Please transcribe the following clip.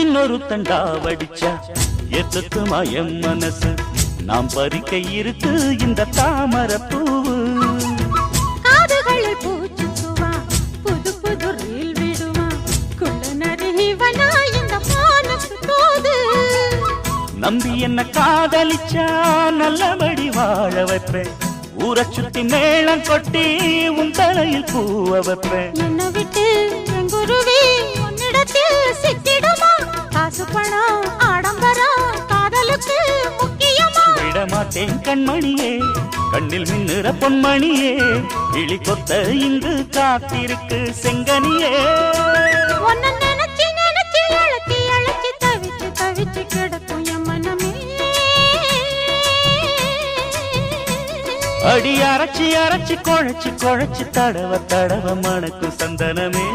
இன்னொரு தண்டா வடிச்சா எத்துக்குமா என் மனசு நாம் பறிக்க இருக்கு இந்த தாமரை பூவு காதுகளில் பூச்சுக்குவா புது புது ரீல் விடுவா குள்ள நரிவனா இந்த மானுக்கு தோது நம்பி என்ன காதலிச்சா நல்லபடி வாழ வைப்பேன் ஊரை சுத்தி மேளம் கொட்டி உன் தலையில் பூவ வைப்பேன் என்ன விட்டு என் குருவி உன்னிடத்தில் சிக்கிடுமா காசு பணம் ஆடம்பரம் காதலுக்கு முக்கியமா விடமாட்டேன் கண்மணியே கண்ணில் மின்னுற பொன்மணியே கிளி கொத்த இங்கு காத்திருக்கு செங்கனியே உன்னை நினைச்சு நினைச்சு அழைச்சி அழைச்சி தவிச்சு தவிச்சு கிடக்கும் என் மனமே அடி அரைச்சி அரைச்சி குழைச்சி குழைச்சி தடவ தடவ மணக்கும் சந்தனமே